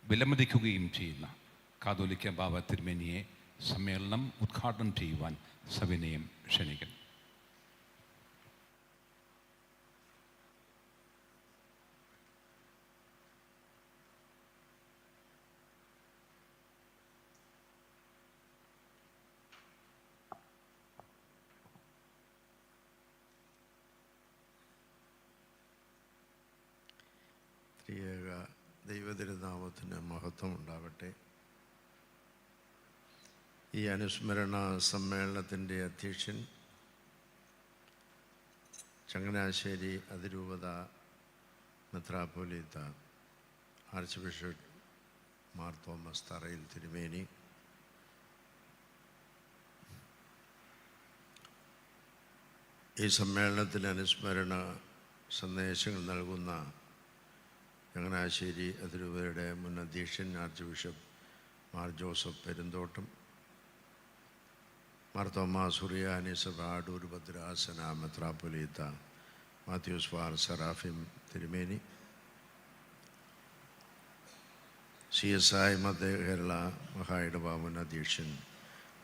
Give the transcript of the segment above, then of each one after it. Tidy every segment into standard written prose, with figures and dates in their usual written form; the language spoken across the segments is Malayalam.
വിലമതിക്കുകയും ചെയ്യുന്ന കാതോലിക്ക ബാബ തിരുമേനിയെ സമ്മേളനം ഉദ്ഘാടനം ചെയ്യുവാൻ സവിനയം ക്ഷണിക്കുന്നു. ത്രിയേക ദൈവതിരുനാമത്തിന് മഹത്വം ഉണ്ടാവട്ടെ. ഈ അനുസ്മരണ സമ്മേളനത്തിൻ്റെ അധ്യക്ഷൻ ചങ്ങനാശ്ശേരി അതിരൂപത മെത്രാപ്പൊലീത്ത ആർച്ച് ബിഷപ്പ് മാർ തോമസ് തറയിൽ തിരുമേനി, ഈ സമ്മേളനത്തിന് അനുസ്മരണ സന്ദേശങ്ങൾ നൽകുന്ന ചങ്ങനാശ്ശേരി അതിരൂപതയുടെ മുൻ അധ്യക്ഷൻ archbishop Mar Joseph Perumthottam, Mar Thoma Suriyani Sabha Adoor ഭദ്രാസന മെത്രാപ്പൊലീത്ത മാത്യൂസ് ഫാർ സെറാഫിം തിരുമേനി, CSI മധ്യ കേരള മഹായിടവ മുൻ അധ്യക്ഷൻ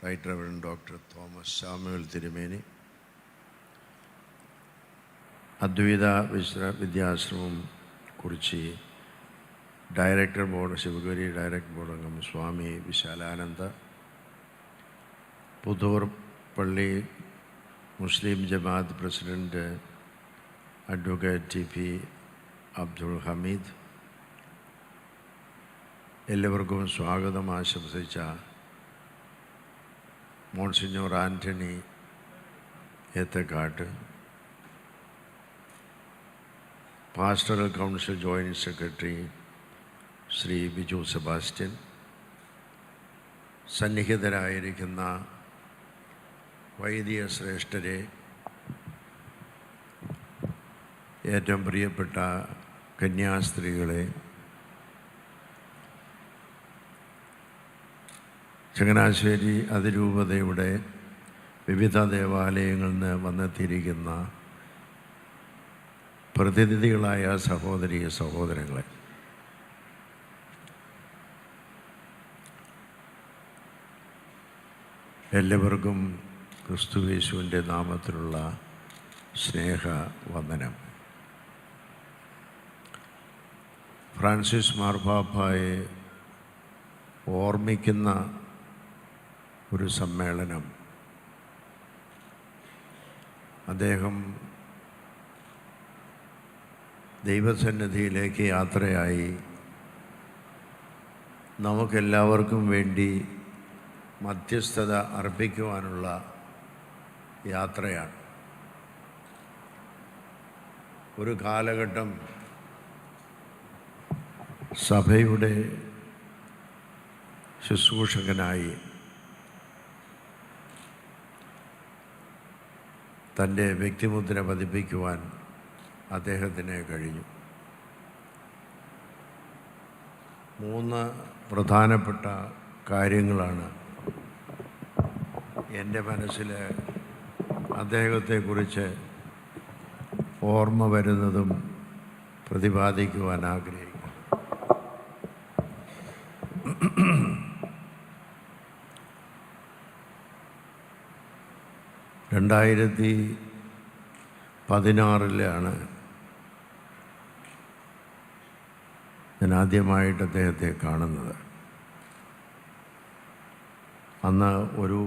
right reverend doctor Thomas Samuel തിരുമേനി, അദ്വൈത വിദ്യാശ്രമം കുറിച്ച് director board Sivagiri director board അംഗം സ്വാമി വിശാലാനന്ദ, പുതൂർ പള്ളി മുസ്ലിം ജമാഅത്ത് president advocate TP Abdul Hameed, എല്ലാവർക്കും സ്വാഗതം ആശംസിച്ച monsignor Antony Ethakkatt, pastoral council joint secretary Shri Biju Sebastian, സന്നിഹിതരായിരിക്കുന്ന വൈദിക ശ്രേഷ്ഠരെ, ഏറ്റവും പ്രിയപ്പെട്ട കന്യാസ്ത്രീകളെ, ചങ്ങനാശ്ശേരി അതിരൂപതയുടെ വിവിധ ദേവാലയങ്ങളിൽ നിന്ന് വന്നെത്തിയിരിക്കുന്ന പ്രതിനിധികളായ സഹോദരീ സഹോദരങ്ങളെ, എല്ലാവർക്കും ക്രിസ്തുയേശുവിൻ്റെ നാമത്തിലുള്ള സ്നേഹവന്ദനം. ഫ്രാൻസിസ് മാർപ്പാപ്പായെ ഓർമ്മിക്കുന്ന ഒരു സമ്മേളനം. അദ്ദേഹം ദൈവസന്നിധിയിലേക്ക് യാത്രയായി നമുക്കെല്ലാവർക്കും വേണ്ടി മധ്യസ്ഥത അർപ്പിക്കുവാനുള്ള യാത്രയാണ്. ഒരു കാലഘട്ടം സഭയുടെ ശുശ്രൂഷകനായി തൻ്റെ വ്യക്തിമുദ്ര പതിപ്പിക്കുവാൻ അദ്ദേഹത്തിന് കഴിഞ്ഞു. 3 പ്രധാനപ്പെട്ട കാര്യങ്ങളാണ് എൻ്റെ മനസ്സിൽ അദ്ദേഹത്തെക്കുറിച്ച് ഓർമ്മ വരുന്നതും പ്രതിപാദിക്കുവാൻ ആഗ്രഹിക്കുന്നു. 2016 ഞാൻ ആദ്യമായിട്ട് അദ്ദേഹത്തെ കാണുന്നത്. അന്ന് ഒരു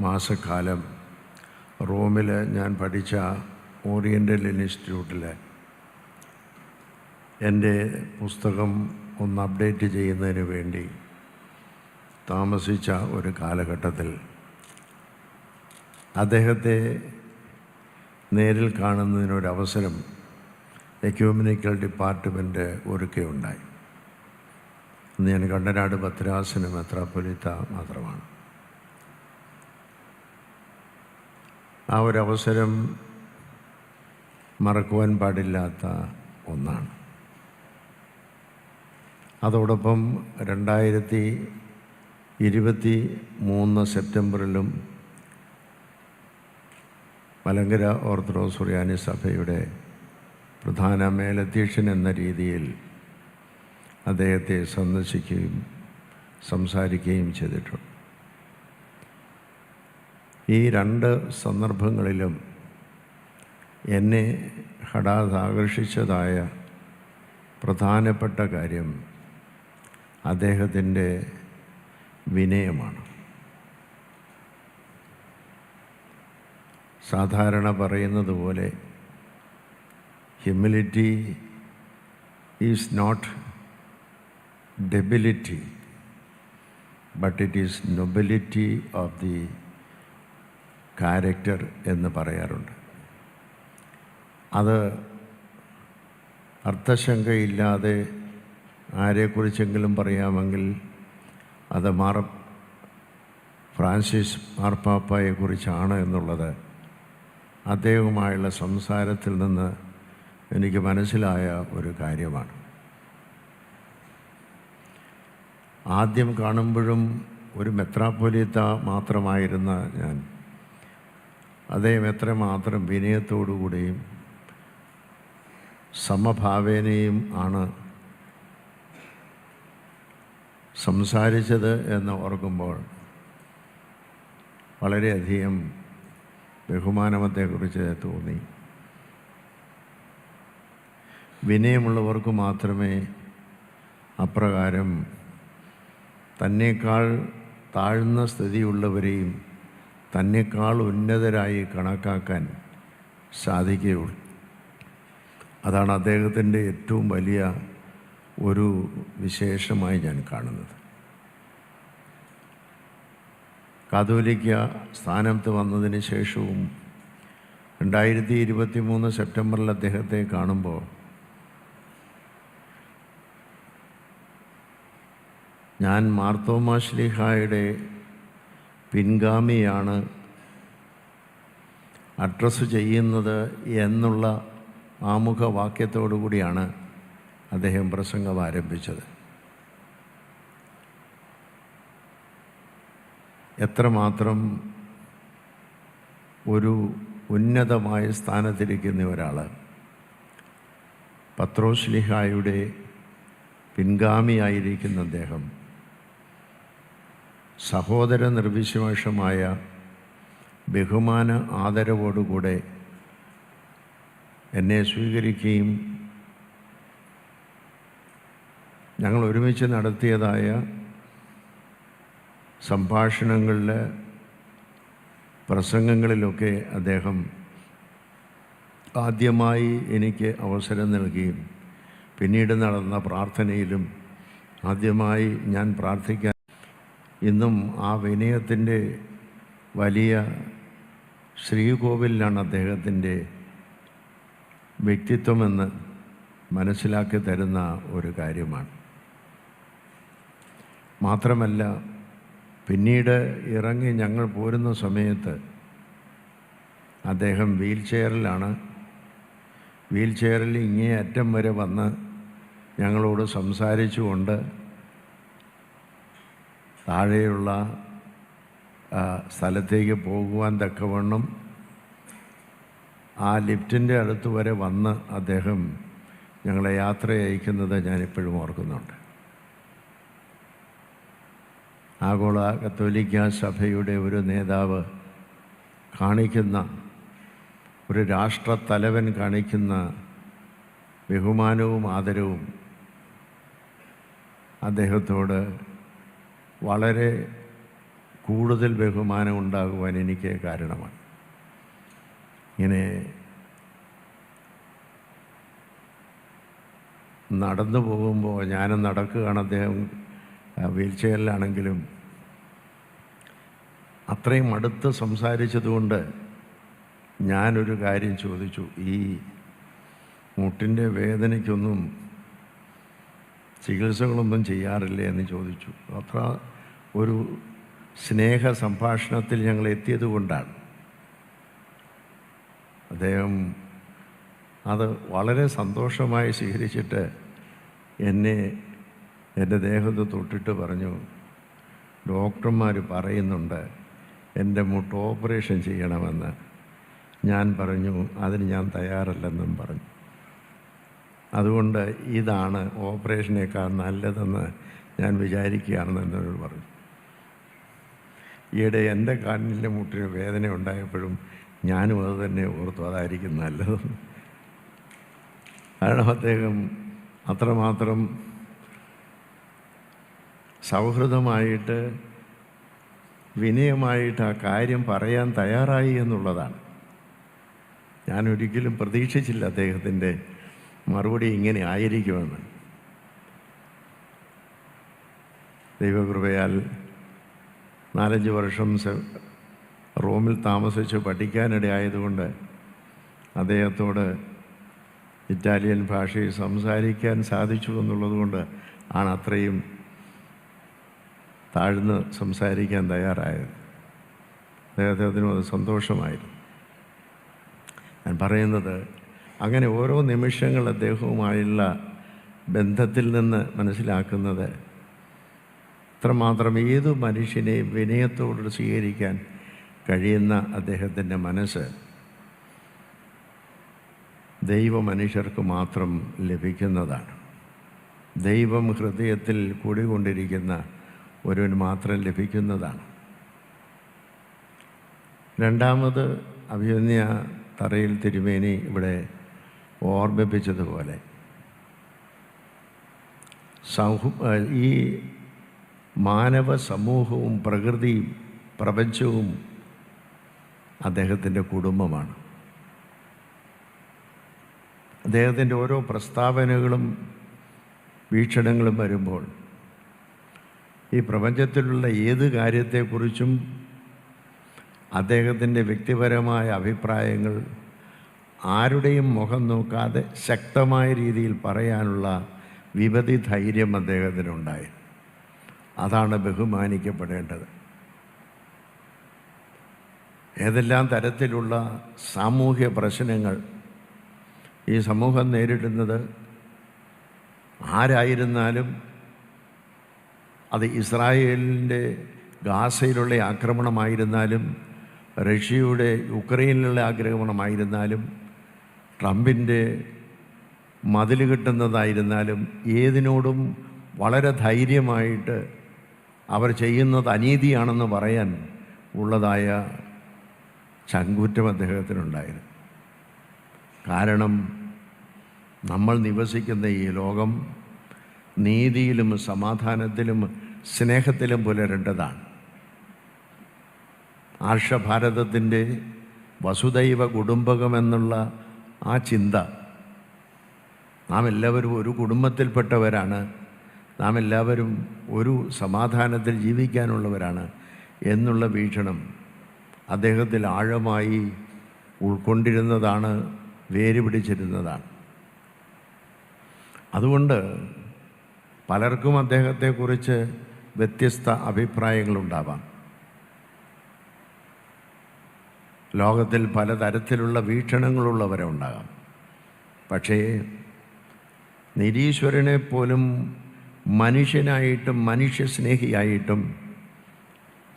മാസക്കാലം റോമിൽ ഞാൻ പഠിച്ച ഓറിയൻ്റൽ ഇൻസ്റ്റിറ്റ്യൂട്ടിൽ എൻ്റെ പുസ്തകം ഒന്ന് അപ്ഡേറ്റ് ചെയ്യുന്നതിന് വേണ്ടി താമസിച്ച ഒരു കാലഘട്ടത്തിൽ അദ്ദേഹത്തെ നേരിൽ കാണുന്നതിനൊരവസരം എക്യൂമെനിക്കൽ ഡിപ്പാർട്ട്മെൻറ്റ് ഒരുക്കുകയുണ്ടായി. അന്ന് ഞാൻ കണ്ടനാട് ഭദ്രാസന മെത്രാപ്പൊലീത്ത മാത്രമാണ്. ആ ഒരവസരം മറക്കുവാൻ പാടില്ലാത്ത ഒന്നാണ്. അതോടൊപ്പം 2023 സെപ്റ്റംബറിലും മലങ്കര ഓർത്തഡോക്സ് സുറിയാനി സഭയുടെ പ്രധാന മേലധ്യക്ഷൻ എന്ന രീതിയിൽ അദ്ദേഹത്തെ സന്ദർശിക്കുകയും സംസാരിക്കുകയും ചെയ്തിട്ടുണ്ട്. ഈ രണ്ട് സന്ദർഭങ്ങളിലും എന്നെ ഹഠാത് ആകർഷിച്ചതായ പ്രധാനപ്പെട്ട കാര്യം അദ്ദേഹത്തിൻ്റെ വിനയമാണ്. സാധാരണ പറയുന്നത് പോലെ humility is not debility, but it is nobility of the character എന്ന് പറയാറുണ്ട്. അത് അർത്ഥശങ്കയില്ലാതെ ആരെക്കുറിച്ചെങ്കിലും പറയാമെങ്കിൽ അത് ഫ്രാൻസിസ് മാർപ്പാപ്പയെക്കുറിച്ചാണ് എന്നുള്ളത് അദ്ദേഹവുമായുള്ള സംസാരത്തിൽ നിന്ന് എനിക്ക് മനസ്സിലായ ഒരു കാര്യമാണ്. ആദ്യം കാണുമ്പോഴും ഒരു മെത്രാപ്പൊലീത്ത മാത്രമായിരുന്ന ഞാൻ അദ്ദേഹം എത്രമാത്രം വിനയത്തോടുകൂടിയും സമഭാവേനയും ആണ് സംസാരിച്ചത് എന്ന് ഓർക്കുമ്പോൾ വളരെയധികം ബഹുമാനമത്തെക്കുറിച്ച് തോന്നി. വിനയമുള്ളവർക്ക് മാത്രമേ അപ്രകാരം തന്നേക്കാൾ താഴ്ന്ന സ്ഥിതിയുള്ളവരെയും തന്നേക്കാൾ ഉന്നതരായി കണക്കാക്കാൻ സാധിക്കുകയുള്ളൂ. അതാണ് അദ്ദേഹത്തിൻ്റെ ഏറ്റവും വലിയ ഒരു വിശേഷമായി ഞാൻ കാണുന്നത്. കാതോലിക്ക സ്ഥാനത്ത് വന്നതിന് ശേഷവും 2023 സെപ്റ്റംബറിൽ അദ്ദേഹത്തെ കാണുമ്പോൾ ഞാൻ മാർത്തോമാ ശ്ലീഹായുടെ പിൻഗാമിയാണ് അഡ്രസ്സ് ചെയ്യുന്നത് എന്നുള്ള ആമുഖവാക്യത്തോടു കൂടിയാണ് അദ്ദേഹം പ്രസംഗം ആരംഭിച്ചത്. എത്രമാത്രം ഒരു ഉന്നതമായ സ്ഥാനത്തിരിക്കുന്ന ഒരാൾ പത്രോസ് ശ്ലീഹായുടെ പിൻഗാമിയായിരിക്കുന്ന അദ്ദേഹം സഹോദര നിർവിശേഷമായ ബഹുമാന ആദരവോടുകൂടെ എന്നെ സ്വീകരിക്കുകയും ഞങ്ങൾ ഒരുമിച്ച് നടത്തിയതായ സംഭാഷണങ്ങളിൽ പ്രസംഗങ്ങളിലൊക്കെ അദ്ദേഹം ആദ്യമായി എനിക്ക് അവസരം നൽകുകയും പിന്നീട് നടന്ന പ്രാർത്ഥനയിലും ആദ്യമായി ഞാൻ പ്രാർത്ഥിക്കാൻ ഇന്നും ആ വിനയത്തിൻ്റെ വലിയ ശ്രീകോവിലാണ് അദ്ദേഹത്തിൻ്റെ വ്യക്തിത്വമെന്ന് മനസ്സിലാക്കി തരുന്ന ഒരു കാര്യമാണ്. മാത്രമല്ല, പിന്നീട് ഇറങ്ങി ഞങ്ങൾ പോരുന്ന സമയത്ത് അദ്ദേഹം വീൽ ചെയറിൽ ഇങ്ങേ അറ്റം വരെ വന്ന് ഞങ്ങളോട് സംസാരിച്ചുകൊണ്ട് താഴെയുള്ള സ്ഥലത്തേക്ക് പോകുവാൻ തക്കവണ്ണം ആ ലിഫ്റ്റിൻ്റെ അടുത്ത് വരെ വന്ന് അദ്ദേഹം ഞങ്ങളെ യാത്ര അയക്കുന്നത് ഞാനിപ്പോഴും ഓർക്കുന്നുണ്ട്. ആഗോള കത്തോലിക്ക സഭയുടെ ഒരു നേതാവ് കാണിക്കുന്ന, ഒരു രാഷ്ട്രത്തലവൻ കാണിക്കുന്ന ബഹുമാനവും ആദരവും അദ്ദേഹത്തോട് വളരെ കൂടുതൽ ബഹുമാനം ഉണ്ടാകുവാൻ എനിക്ക് കാരണമാണ്. ഇങ്ങനെ നടന്നു പോകുമ്പോൾ ഞാനും നടക്കുകയാണ്, അദ്ദേഹം വീൽ ചെയറിലാണെങ്കിലും അത്രയും അടുത്ത് സംസാരിച്ചതുകൊണ്ട് ഞാനൊരു കാര്യം ചോദിച്ചു, ഈ മുട്ടിൻ്റെ വേദനയ്ക്കൊന്നും ചികിത്സകളൊന്നും ചെയ്യാറില്ലേ എന്ന് ചോദിച്ചു. അത്ര ഒരു സ്നേഹ സംഭാഷണത്തിൽ ഞങ്ങൾ എത്തിയത് കൊണ്ടാണ്. അദ്ദേഹം അത് വളരെ സന്തോഷമായി സ്വീകരിച്ചിട്ട് എന്നെ എൻ്റെ ദേഹത്ത് തൊട്ടിട്ട് പറഞ്ഞു, ഡോക്ടർമാർ പറയുന്നുണ്ട് എൻ്റെ മുട്ട് ഓപ്പറേഷൻ ചെയ്യണമെന്ന്. ഞാൻ പറഞ്ഞു അതിന് ഞാൻ തയ്യാറല്ലെന്നും പറഞ്ഞു. അതുകൊണ്ട് ഇതാണ് ഓപ്പറേഷനേക്കാൾ നല്ലതെന്ന് ഞാൻ വിചാരിക്കുകയാണെന്ന് എന്നോട് പറഞ്ഞു. ഈയിടെ എൻ്റെ കാലിൻ്റെ മുട്ടിന് വേദന ഉണ്ടായപ്പോഴും ഞാനും അത് തന്നെ ഓർത്തു, അതായിരിക്കും നല്ലതെന്ന്. കാരണം അദ്ദേഹം അത്രമാത്രം സൗഹൃദമായിട്ട് വിനയമായിട്ട് ആ കാര്യം പറയാൻ തയ്യാറായി എന്നുള്ളതാണ്. ഞാനൊരിക്കലും പ്രതീക്ഷിച്ചില്ല അദ്ദേഹത്തിൻ്റെ മറുപടി ഇങ്ങനെ ആയിരിക്കുമെന്ന്. ദൈവകൃപയാൽ 4-5 വർഷം റോമിൽ താമസിച്ച് പഠിക്കാനിടയായതുകൊണ്ട് അദ്ദേഹത്തോട് ഇറ്റാലിയൻ ഭാഷയിൽ സംസാരിക്കാൻ സാധിച്ചു എന്നുള്ളതുകൊണ്ട് ആണ് അത്രയും താഴ്ന്ന് സംസാരിക്കാൻ തയ്യാറായത്. അദ്ദേഹത്തിനും അത് സന്തോഷമായിരുന്നു. ഞാൻ പറയുന്നത്, അങ്ങനെ ഓരോ നിമിഷങ്ങൾ അദ്ദേഹവുമായുള്ള ബന്ധത്തിൽ നിന്ന് മനസ്സിലാക്കുന്നത് അത്രമാത്രം ഏതു മനുഷ്യനെയും വിനയത്തോട് സ്വീകരിക്കാൻ കഴിയുന്ന അദ്ദേഹത്തിൻ്റെ മനസ്സ് ദൈവ മനുഷ്യർക്ക് മാത്രം ലഭിക്കുന്നതാണ്. ദൈവം ഹൃദയത്തിൽ കൂടിക്കൊണ്ടിരിക്കുന്ന ഒരുവന് മാത്രം ലഭിക്കുന്നതാണ്. രണ്ടാമത് അഭിമന്യ തറയിൽ തിരുമേനി ഇവിടെ ഓർമ്മിപ്പിച്ചതുപോലെ ഈ മാനവ സമൂഹവും പ്രകൃതിയും പ്രപഞ്ചവും അദ്ദേഹത്തിൻ്റെ കുടുംബമാണ്. അദ്ദേഹത്തിൻ്റെ ഓരോ പ്രസ്താവനകളും വീക്ഷണങ്ങളും വരുമ്പോൾ ഈ പ്രപഞ്ചത്തിലുള്ള ഏത് കാര്യത്തെക്കുറിച്ചും അദ്ദേഹത്തിൻ്റെ വ്യക്തിപരമായ അഭിപ്രായങ്ങൾ ആരുടെയും മുഖം നോക്കാതെ ശക്തമായ രീതിയിൽ പറയാനുള്ള വിപതി ധൈര്യം അദ്ദേഹത്തിനുണ്ടായി. അതാണ് ബഹുമാനിക്കപ്പെടേണ്ടത്. ഏതെല്ലാം തരത്തിലുള്ള സാമൂഹ്യ പ്രശ്നങ്ങൾ ഈ സമൂഹം നേരിടുന്നത് ആരായിരുന്നാലും, അത് ഇസ്രായേലിൻ്റെ ഗാസയിലുള്ള ആക്രമണമായിരുന്നാലും, റഷ്യയുടെ യുക്രൈനിലുള്ള ആക്രമണമായിരുന്നാലും, ട്രംപിൻ്റെ മതിൽ കെട്ടുന്നതായിരുന്നാലും, ഏതിനോടും വളരെ ധൈര്യമായിട്ട് അവർ ചെയ്യുന്നത് അനീതിയാണെന്ന് പറയാൻ ഉള്ളതായ ചങ്കൂറ്റം അദ്ദേഹത്തിനുണ്ടായിരുന്നു. കാരണം നമ്മൾ നിവസിക്കുന്ന ഈ ലോകം നീതിയിലും സമാധാനത്തിലും സ്നേഹത്തിലും പുലരേണ്ടതാണ്. ആർഷഭാരതത്തിൻ്റെ വസുദൈവ കുടുംബകമെന്നുള്ള ആ ചിന്ത, നാം എല്ലാവരും ഒരു കുടുംബത്തിൽപ്പെട്ടവരാണ്, നാം എല്ലാവരും ഒരു സമാധാനത്തിൽ ജീവിക്കാനുള്ളവരാണ് എന്നുള്ള വീക്ഷണം അദ്ദേഹത്തിൽ ആഴമായി ഉൾക്കൊണ്ടിരുന്നതാണ്, വേര് പിടിച്ചിരുന്നതാണ്. അതുകൊണ്ട് പലർക്കും അദ്ദേഹത്തെക്കുറിച്ച് വ്യത്യസ്ത അഭിപ്രായങ്ങളുണ്ടാവാം. ലോകത്തിൽ പലതരത്തിലുള്ള വീക്ഷണങ്ങളുള്ളവരുണ്ടാകാം. പക്ഷേ നിരീശ്വരനെ പോലും മനുഷ്യനായിട്ടും മനുഷ്യസ്നേഹിയായിട്ടും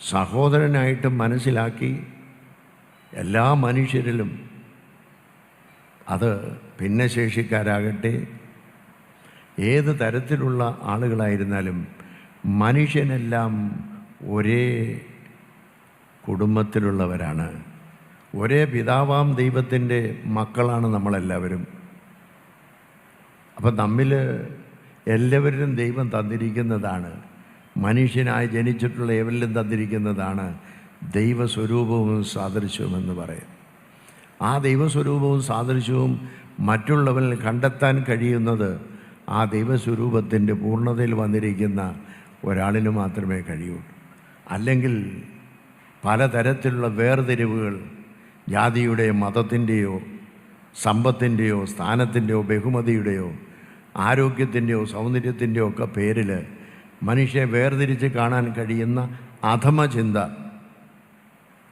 സഹോദരനായിട്ടും മനസ്സിലാക്കി എല്ലാ മനുഷ്യരിലും, അത് ഭിന്നശേഷിക്കാരാകട്ടെ ഏത് തരത്തിലുള്ള ആളുകളായിരുന്നാലും, മനുഷ്യനെല്ലാം ഒരേ കുടുംബത്തിലുള്ളവരാണ്. ഒരേ പിതാവാം ദൈവത്തിൻ്റെ മക്കളാണ് നമ്മളെല്ലാവരും. അപ്പം നമ്മിൽ എല്ലാവരിലും ദൈവം തന്നിരിക്കുന്നതാണ്, മനുഷ്യനായി ജനിച്ചിട്ടുള്ള ഏവരിലും തന്നിരിക്കുന്നതാണ് ദൈവസ്വരൂപവും സാദൃശ്യവും എന്ന് പറയും. ആ ദൈവസ്വരൂപവും സാദൃശ്യവും മറ്റുള്ളവരിൽ കണ്ടെത്താൻ കഴിയുന്നത് ആ ദൈവസ്വരൂപത്തിൻ്റെ പൂർണ്ണതയിൽ വന്നിരിക്കുന്ന ഒരാളിന് മാത്രമേ കഴിയുള്ളൂ. അല്ലെങ്കിൽ പലതരത്തിലുള്ള വേർതിരിവുകൾ ജാതിയുടെയോ മതത്തിൻ്റെയോ സമ്പത്തിൻ്റെയോ സ്ഥാനത്തിൻ്റെയോ ബഹുമതിയുടെയോ ആരോഗ്യത്തിൻ്റെയോ സൗന്ദര്യത്തിൻ്റെയോ ഒക്കെ പേരിൽ മനുഷ്യനെ വേർതിരിച്ച് കാണാൻ കഴിയുന്ന അധമ ചിന്ത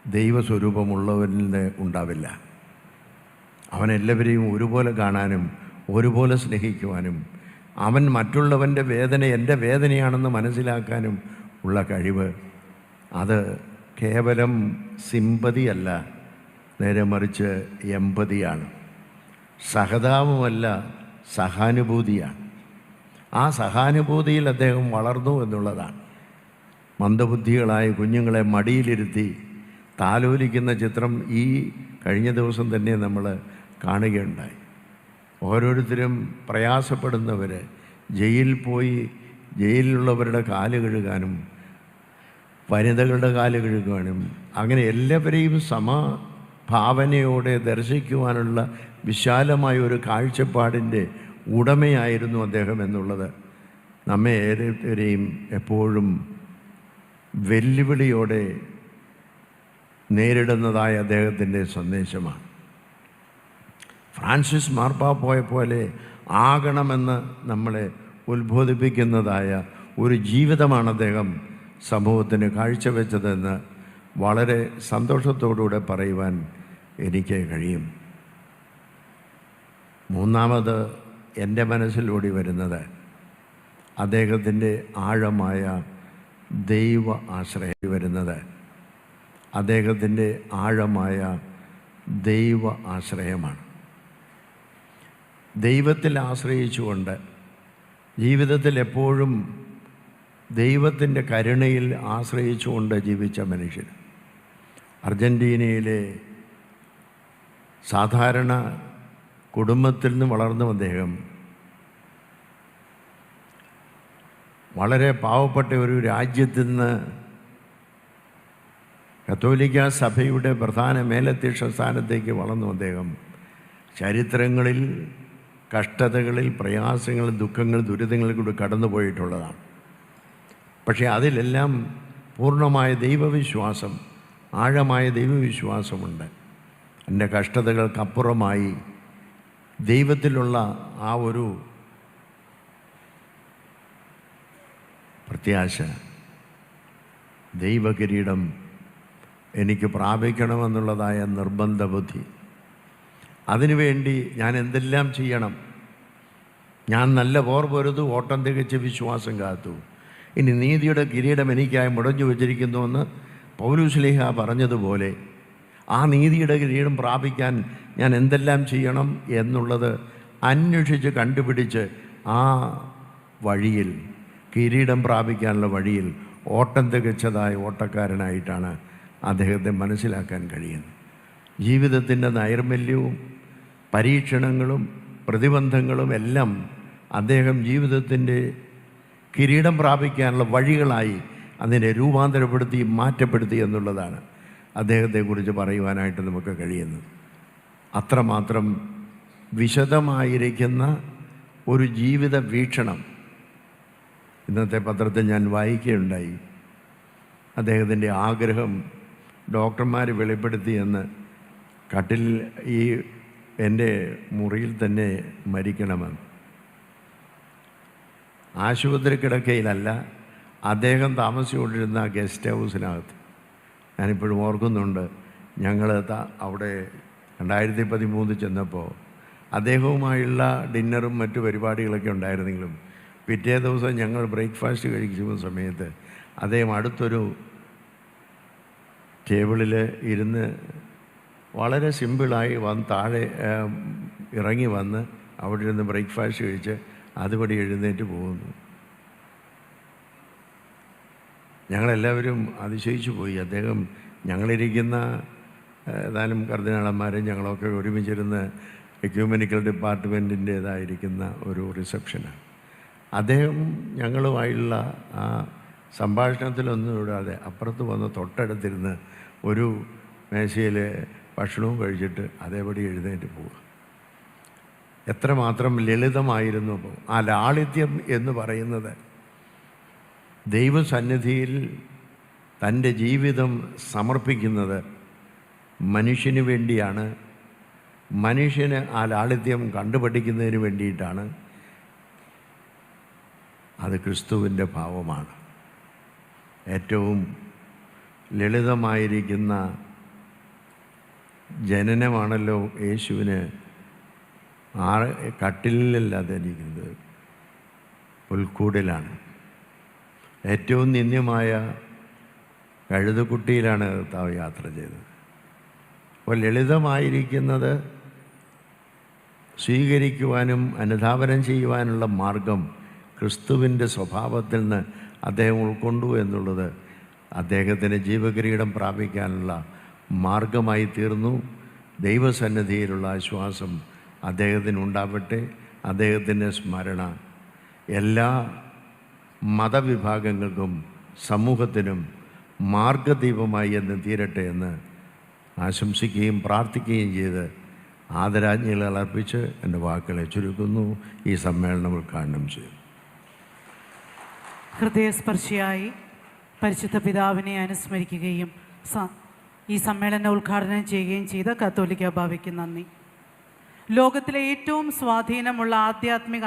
ദൈവസ്വരൂപമുള്ളവരിൽ ഉണ്ടാവില്ല. അവനെല്ലാവരെയും ഒരുപോലെ കാണാനും ഒരുപോലെ സ്നേഹിക്കുവാനും അവൻ മറ്റുള്ളവൻ്റെ വേദന എൻ്റെ വേദനയാണെന്ന് മനസ്സിലാക്കാനും ഉള്ള കഴിവ്, അത് കേവലം സിമ്പതിയല്ല, നേരെ മറിച്ച് എമ്പതിയാണ്. സഹതാപമല്ല, സഹാനുഭൂതിയാണ്. ആ സഹാനുഭൂതിയിൽ അദ്ദേഹം വളർന്നു എന്നുള്ളതാണ്. മന്ദബുദ്ധികളായ കുഞ്ഞുങ്ങളെ മടിയിലിരുത്തി താലോലിക്കുന്ന ചിത്രം ഈ കഴിഞ്ഞ ദിവസം തന്നെ നമ്മൾ കാണുകയുണ്ടായി. ഓരോരുത്തരും പ്രയാസപ്പെടുന്നവർ ജയിലിൽ പോയി ജയിലിലുള്ളവരുടെ കാല് കഴുകാനും വനിതകളുടെ കാല് കഴുകാനും അങ്ങനെ എല്ലാവരെയും സമഭാവനയോടെ ദർശിക്കുവാനുള്ള വിശാലമായ ഒരു കാഴ്ചപ്പാടിൻ്റെ ഉടമയായിരുന്നു അദ്ദേഹം എന്നുള്ളത് നമ്മെ ഏവരെയും എപ്പോഴും വെല്ലുവിളിയോടെ നേരിടുന്നതായ അദ്ദേഹത്തിൻ്റെ സന്ദേശമാണ്. ഫ്രാൻസിസ് മാർപ്പാപ്പയെ പോലെ ആകണമെന്ന് നമ്മളെ ഉത്ബോധിപ്പിക്കുന്നതായ ഒരു ജീവിതമാണ് അദ്ദേഹം സമൂഹത്തിന് കാഴ്ചവെച്ചതെന്ന് വളരെ സന്തോഷത്തോടുകൂടെ പറയുവാൻ എനിക്ക് കഴിയും. മൂന്നാമത് എൻ്റെ മനസ്സിലൂടി വരുന്നത് അദ്ദേഹത്തിൻ്റെ ആഴമായ ദൈവ ആശ്രയം വരുന്നത് അദ്ദേഹത്തിൻ്റെ ആഴമായ ദൈവ ആശ്രയമാണ്. ദൈവത്തിൽ ആശ്രയിച്ചുകൊണ്ട് ജീവിതത്തിൽ എപ്പോഴും ദൈവത്തിൻ്റെ കരുണയിൽ ആശ്രയിച്ചുകൊണ്ട് ജീവിച്ച മനുഷ്യൻ. അർജൻറ്റീനയിലെ സാധാരണ കുടുംബത്തിൽ നിന്ന് വളർന്ന അദ്ദേഹം വളരെ പാവപ്പെട്ട ഒരു രാജ്യത്തിൽ നിന്ന് കത്തോലിക്ക സഭയുടെ പ്രധാന മേലധ്യക്ഷ സ്ഥാനത്തേക്ക് വളർന്നു അദ്ദേഹം ചരിത്രങ്ങളിൽ കഷ്ടതകളിൽ പ്രയാസങ്ങൾ ദുഃഖങ്ങൾ ദുരിതങ്ങളിൽ കൂടി കടന്നുപോയിട്ടുള്ളതാണ്. പക്ഷേ അതിലെല്ലാം പൂർണ്ണമായ ദൈവവിശ്വാസം ആഴമായ ദൈവവിശ്വാസമുണ്ട്. എൻ്റെ കഷ്ടതകൾക്കപ്പുറമായി ദൈവത്തിലുള്ള ആ ഒരു പ്രത്യാശ, ദൈവകിരീടം എനിക്ക് പ്രാപിക്കണമെന്നുള്ളതായ നിർബന്ധ ബുദ്ധി, അതിനുവേണ്ടി ഞാൻ എന്തെല്ലാം ചെയ്യണം, ഞാൻ നല്ല പോർ പൊരുതു ഓട്ടം തികച്ച് വിശ്വാസം കാത്തു, ഇനി നീതിയുടെ കിരീടം എനിക്കായി മുടഞ്ഞു വച്ചിരിക്കുന്നുവെന്ന് പൗലോസ്ലീഹ പറഞ്ഞതുപോലെ ആ നീതിയുടെ കിരീടം പ്രാപിക്കാൻ ഞാൻ എന്തെല്ലാം ചെയ്യണം എന്നുള്ളത് അന്വേഷിച്ച് കണ്ടുപിടിച്ച് ആ വഴിയിൽ കിരീടം പ്രാപിക്കാനുള്ള വഴിയിൽ ഓട്ടം തികച്ചതായ ഓട്ടക്കാരനായിട്ടാണ് അദ്ദേഹത്തെ മനസ്സിലാക്കാൻ കഴിയുന്നത്. ജീവിതത്തിൻ്റെ നൈർമല്യവും പരീക്ഷണങ്ങളും പ്രതിബന്ധങ്ങളും എല്ലാം അദ്ദേഹം ജീവിതത്തിൻ്റെ കിരീടം പ്രാപിക്കാനുള്ള വഴികളായി അതിനെ രൂപാന്തരപ്പെടുത്തി മാറ്റപ്പെടുത്തി എന്നുള്ളതാണ് അദ്ദേഹത്തെക്കുറിച്ച് പറയുവാനായിട്ട് നമുക്ക് കഴിയുന്നത്. അത്രമാത്രം വിശദമായിരിക്കുന്ന ഒരു ജീവിത വീക്ഷണം ഇന്നത്തെ പത്രത്തിൽ ഞാൻ വായിക്കുകയുണ്ടായി. അദ്ദേഹത്തിൻ്റെ ആഗ്രഹം ഡോക്ടർമാർ വെളിപ്പെടുത്തിയെന്ന് കട്ടിൽ ഈ എൻ്റെ മുറിയിൽ തന്നെ മരിക്കണമെന്ന്. ആശുപത്രി കിടക്കയിലല്ല, അദ്ദേഹം താമസിച്ചുകൊണ്ടിരുന്ന ഗസ്റ്റ് ഹൗസിനകത്ത്. ഞാനിപ്പോഴും ഓർക്കുന്നുണ്ട്, ഞങ്ങൾ അവിടെ 2013 ചെന്നപ്പോൾ അദ്ദേഹവുമായുള്ള ഡിന്നറും മറ്റു പരിപാടികളൊക്കെ ഉണ്ടായിരുന്നെങ്കിലും പിറ്റേ ദിവസം ഞങ്ങൾ ബ്രേക്ക്ഫാസ്റ്റ് കഴിക്കുന്ന സമയത്ത് അദ്ദേഹം അടുത്തൊരു ടേബിളിൽ ഇരുന്ന് വളരെ സിമ്പിളായി താഴെ ഇറങ്ങി വന്ന് അവിടെ ഇരുന്ന് ബ്രേക്ക്ഫാസ്റ്റ് കഴിച്ച് അതുപടി എഴുന്നേറ്റ് പോകുന്നു. ഞങ്ങളെല്ലാവരും അതിശയിച്ചു പോയി. അദ്ദേഹം ഞങ്ങളിരിക്കുന്ന ഏതാനും കർദിനാളന്മാരും ഞങ്ങളൊക്കെ ഒരുമിച്ചിരുന്ന് എക്യൂമെനിക്കൽ ഡിപ്പാർട്ട്മെൻറ്റിൻ്റേതായിരിക്കുന്ന ഒരു റിസപ്ഷനാണ്. അദ്ദേഹം ഞങ്ങളുമായുള്ള ആ സംഭാഷണത്തിലൊന്നും വിടാതെ അപ്പുറത്ത് വന്ന് തൊട്ടടുത്തിരുന്ന് ഒരു മേശയിൽ ഭക്ഷണവും കഴിച്ചിട്ട് അതേപടി എഴുന്നേറ്റ് പോവുക. എത്രമാത്രം ലളിതമായിരുന്നു. ആ ലാളിത്യം എന്ന് പറയുന്നത് ദൈവസന്നിധിയിൽ തൻ്റെ ജീവിതം സമർപ്പിക്കുന്നത് മനുഷ്യന് വേണ്ടിയാണ്. മനുഷ്യന് ആ ലാളിത്യം കണ്ടുപഠിക്കുന്നതിന് വേണ്ടിയിട്ടാണ്. അത് ക്രിസ്തുവിൻ്റെ ഭാവമാണ്. ഏറ്റവും ലളിതമായിരിക്കുന്ന ജനനമാണല്ലോ യേശുവിന്. കട്ടിലല്ലാതെ ഇരിക്കുന്നത് പുൽക്കൂടിലാണ്. ഏറ്റവും നിന്ദ്യമായ കഴുതക്കുട്ടിയിലാണ് കർത്താവ് യാത്ര ചെയ്തത്. അപ്പോൾ ലളിതമായിരിക്കുന്നത് സ്വീകരിക്കുവാനും അനുധാവനം ചെയ്യുവാനുള്ള മാർഗം ക്രിസ്തുവിൻ്റെ സ്വഭാവത്തിൽ നിന്ന് അദ്ദേഹം ഉൾക്കൊണ്ടു എന്നുള്ളത് അദ്ദേഹത്തിന് ജീവകിരീടം പ്രാപിക്കാനുള്ള മാർഗമായി തീർന്നു. ദൈവസന്നിധിയിലുള്ള ആശ്വാസം അദ്ദേഹത്തിനുണ്ടാവട്ടെ. അദ്ദേഹത്തിൻ്റെ സ്മരണ എല്ലാ മതവിഭാഗങ്ങൾക്കും സമൂഹത്തിനും മാർഗദീപമായി എന്ന് തീരട്ടെ എന്ന് ആശംസിക്കുകയും പ്രാർത്ഥിക്കുകയും ചെയ്ത് ആദരാജ്ഞികൾ അർപ്പിച്ച് എൻ്റെ വാക്കുകളെ ചുരുക്കുന്നു. ഈ സമ്മേളനം ഉദ്ഘാടനം ചെയ്തു. ഹൃദയസ്പർശിയായി പരിശുദ്ധ പിതാവിനെ അനുസ്മരിക്കുകയും ഈ സമ്മേളനം ഉദ്ഘാടനം ചെയ്യുകയും ചെയ്ത കത്തോലിക്ക ബാവയ്ക്ക് നന്ദി. ലോകത്തിലെ ഏറ്റവും സ്വാധീനമുള്ള ആധ്യാത്മിക